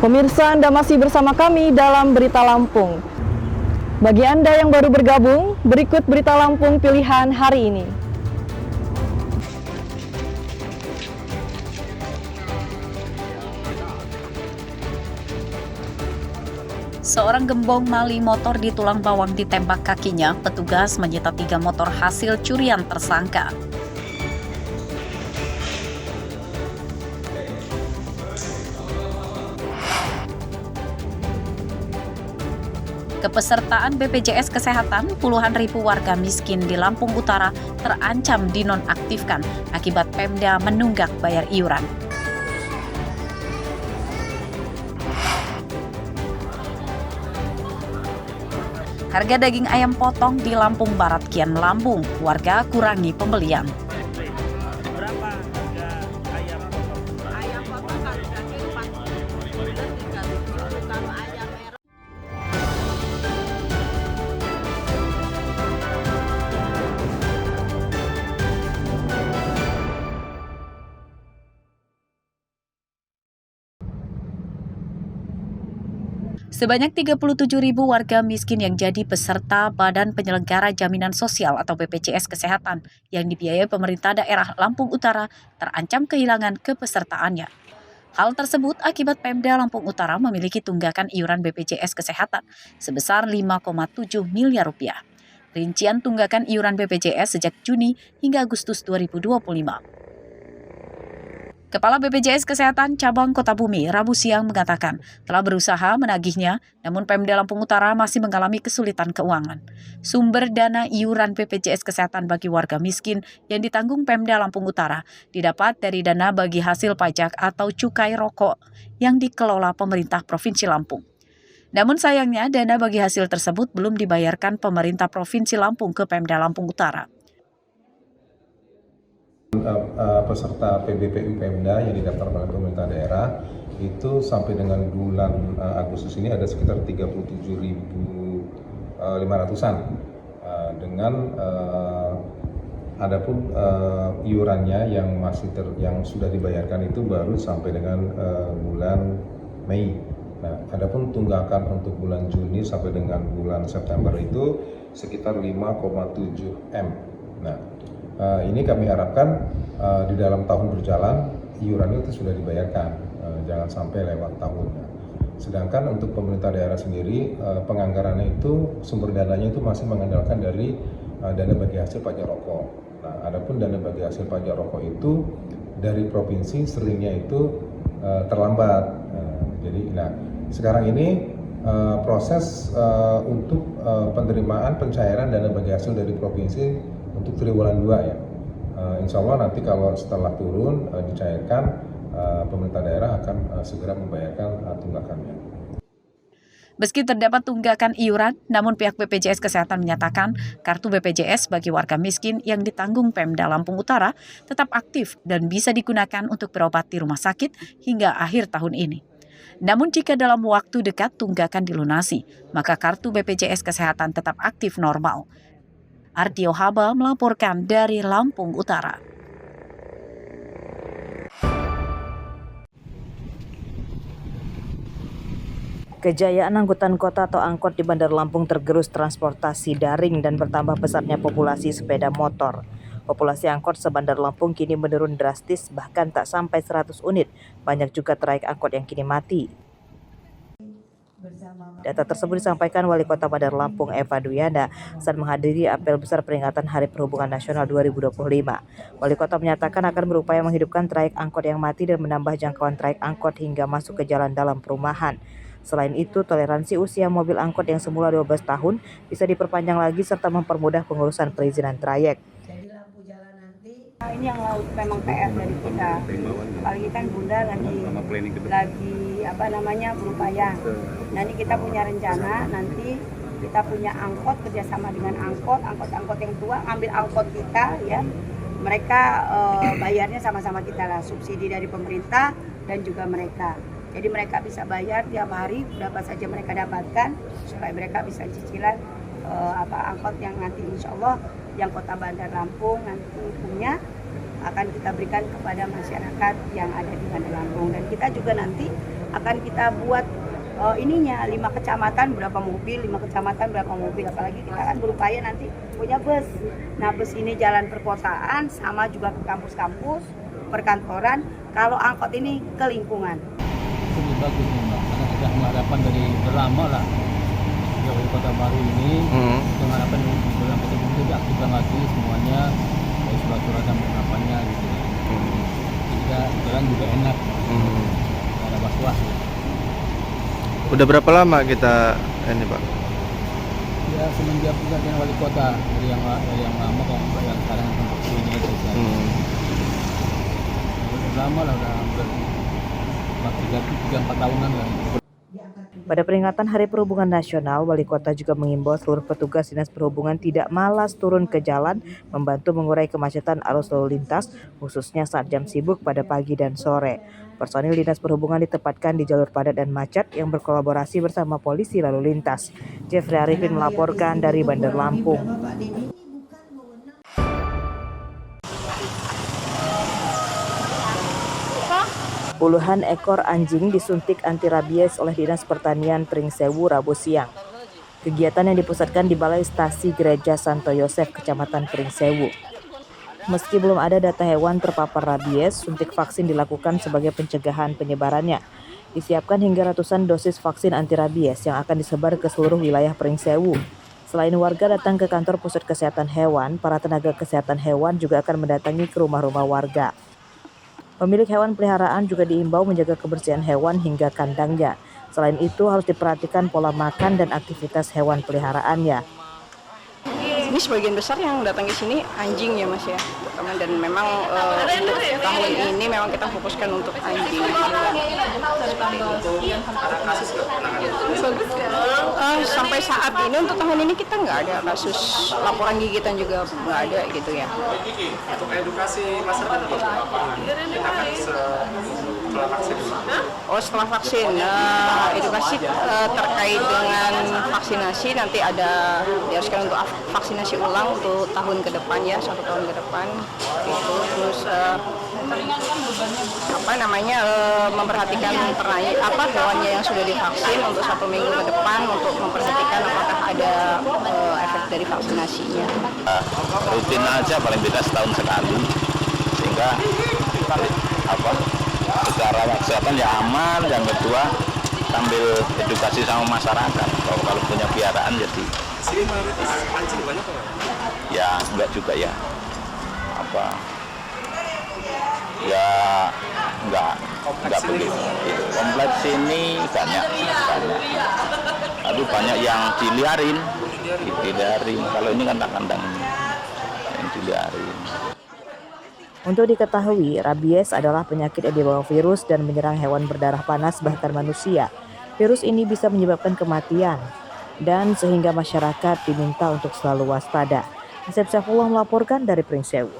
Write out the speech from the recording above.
Pemirsa, Anda masih bersama kami dalam Berita Lampung. Bagi Anda yang baru bergabung, berikut Berita Lampung pilihan hari ini. Seorang gembong maling motor di Tulang Bawang ditembak kakinya, petugas menyita 3 motor hasil curian tersangka. Kepesertaan BPJS Kesehatan, puluhan ribu warga miskin di Lampung Utara terancam dinonaktifkan akibat Pemda menunggak bayar iuran. Harga daging ayam potong di Lampung Barat kian melambung, warga kurangi pembelian. Berapa harga ayam potong? Ayam potong kalau daging 40.000 dan 30.000 kalau ayam merah. Sebanyak 37.000 warga miskin yang jadi peserta Badan Penyelenggara Jaminan Sosial atau BPJS Kesehatan yang dibiayai pemerintah daerah Lampung Utara terancam kehilangan kepesertaannya. Hal tersebut akibat Pemda Lampung Utara memiliki tunggakan iuran BPJS Kesehatan sebesar 5,7 miliar rupiah. Rincian tunggakan iuran BPJS sejak Juni hingga Agustus 2025. Kepala BPJS Kesehatan Cabang Kota Bumi, Rabu siang mengatakan telah berusaha menagihnya, namun Pemda Lampung Utara masih mengalami kesulitan keuangan. Sumber dana iuran BPJS Kesehatan bagi warga miskin yang ditanggung Pemda Lampung Utara didapat dari dana bagi hasil pajak atau cukai rokok yang dikelola pemerintah Provinsi Lampung. Namun sayangnya dana bagi hasil tersebut belum dibayarkan pemerintah Provinsi Lampung ke Pemda Lampung Utara. Peserta PBPU Pemda yang didaftar oleh pemerintah daerah itu sampai dengan bulan Agustus ini ada sekitar 37.500-an dengan adapun iurannya yang yang sudah dibayarkan itu baru sampai dengan bulan Mei. Nah, adapun tunggakan untuk bulan Juni sampai dengan bulan September itu sekitar 5,7 M. Nah, ini kami harapkan di dalam tahun berjalan iuran itu sudah dibayarkan, jangan sampai lewat tahunnya. Sedangkan untuk pemerintah daerah sendiri penganggarannya itu sumber dananya itu masih mengandalkan dari dana bagi hasil pajak rokok. Nah, adapun dana bagi hasil pajak rokok itu dari provinsi seringnya itu terlambat. Jadi, sekarang ini proses untuk penerimaan pencairan dana bagi hasil dari provinsi untuk triwulan 2 ya. Insya Allah nanti kalau setelah turun dicairkan, pemerintah daerah akan segera membayarkan tunggakannya. Meski terdapat tunggakan iuran, namun pihak BPJS Kesehatan menyatakan kartu BPJS bagi warga miskin yang ditanggung Pemda Lampung Utara tetap aktif dan bisa digunakan untuk berobat di rumah sakit hingga akhir tahun ini. Namun jika dalam waktu dekat tunggakan dilunasi, maka kartu BPJS Kesehatan tetap aktif normal. Ardio Haba melaporkan dari Lampung Utara. Kejayaan angkutan kota atau angkot di Bandar Lampung tergerus transportasi daring dan bertambah besarnya populasi sepeda motor. Populasi angkot se-Bandar Lampung kini menurun drastis, bahkan tak sampai 100 unit. Banyak juga trayek angkot yang kini mati. Data tersebut disampaikan Wali Kota Bandar Lampung Eva Duyana saat menghadiri apel besar peringatan Hari Perhubungan Nasional 2025. Wali Kota menyatakan akan berupaya menghidupkan trayek angkot yang mati dan menambah jangkauan trayek angkot hingga masuk ke jalan dalam perumahan. Selain itu, toleransi usia mobil angkot yang semula 12 tahun bisa diperpanjang lagi serta mempermudah pengurusan perizinan trayek. Ini yang memang PR dari kita. Apalagi kan Bunda lagi berupaya. Nanti kita punya rencana, nanti kita punya angkot kerjasama dengan angkot yang tua, ambil angkot kita ya. Mereka bayarnya sama-sama kita lah, subsidi dari pemerintah dan juga mereka. Jadi mereka bisa bayar tiap hari berapa saja mereka dapatkan supaya mereka bisa cicilan angkot yang nanti insya Allah yang Kota Bandar Lampung nanti punya akan kita berikan kepada masyarakat yang ada di Bandar Lampung. Dan kita juga nanti akan kita buat ininya 5 kecamatan berapa mobil, 5 kecamatan berapa mobil, apalagi kita kan berupaya nanti punya bus. Nah, bus ini jalan perkotaan sama juga ke kampus-kampus, perkantoran. Kalau angkot ini ke lingkungan. Lebih bagus nih Mbak, karena sudah harapan dari lama lah ya wali kota baru ini untuk harapan dalam kota itu diaktifkan lagi semuanya dari surat-surat dan penerapannya gitu ya. Jadi kita jalan juga enak, nggak ada was-was. Udah berapa lama kita ini Pak? Ya semenjak pergantian wali kota dari yang lama ke yang sekarang yang ini terus ya. Udah lama lah, udah 3-4 tahunan lah. Pada peringatan Hari Perhubungan Nasional, Wali Kota juga mengimbau seluruh petugas Dinas Perhubungan tidak malas turun ke jalan membantu mengurai kemacetan arus lalu lintas, khususnya saat jam sibuk pada pagi dan sore. Personil Dinas Perhubungan ditempatkan di jalur padat dan macet yang berkolaborasi bersama polisi lalu lintas. Jeffrey Arifin melaporkan dari Bandar Lampung. Puluhan ekor anjing disuntik anti rabies oleh Dinas Pertanian Pringsewu Rabu siang. Kegiatan yang dipusatkan di Balai Stasi Gereja Santo Yosef, Kecamatan Pringsewu. Meski belum ada data hewan terpapar rabies, suntik vaksin dilakukan sebagai pencegahan penyebarannya. Disiapkan hingga ratusan dosis vaksin anti rabies yang akan disebar ke seluruh wilayah Pringsewu. Selain warga datang ke kantor pusat kesehatan hewan, para tenaga kesehatan hewan juga akan mendatangi ke rumah-rumah warga. Pemilik hewan peliharaan juga diimbau menjaga kebersihan hewan hingga kandangnya. Selain itu harus diperhatikan pola makan dan aktivitas hewan peliharaannya. Ini sebagian besar yang datang ke sini anjing ya Mas ya, dan memang untuk tahun ini memang kita fokuskan untuk anjing. Sampai saat ini untuk tahun ini kita nggak ada kasus laporan gigitan juga nggak ada gitu ya. Untuk edukasi masyarakat apa? Kita kan setelah vaksin. Setelah vaksin, edukasi terkait dengan vaksinasi nanti ada diharuskan untuk vaksinasi ulang untuk tahun ke depan ya, 1 tahun ke depan gitu. Terus memperhatikan hewannya yang sudah divaksin untuk 1 minggu ke depan untuk memperhatikan apakah ada efek dari vaksinasinya. Rutin aja paling tidak setahun sekali sehingga secara kesehatan ya aman. Yang kedua sambil edukasi sama masyarakat kalau punya piaraan jadi sini mayoritas anjing banyak apa? Ya enggak juga ya enggak begitu. Kompleks sini banyak tapi banyak yang diliarin. Kalau ini kan kandang yang diliarin. Untuk diketahui, rabies adalah penyakit yang dibawa virus dan menyerang hewan berdarah panas bahkan manusia. Virus ini bisa menyebabkan kematian dan sehingga masyarakat diminta untuk selalu waspada. Asep Saifullah melaporkan dari Pringsewu.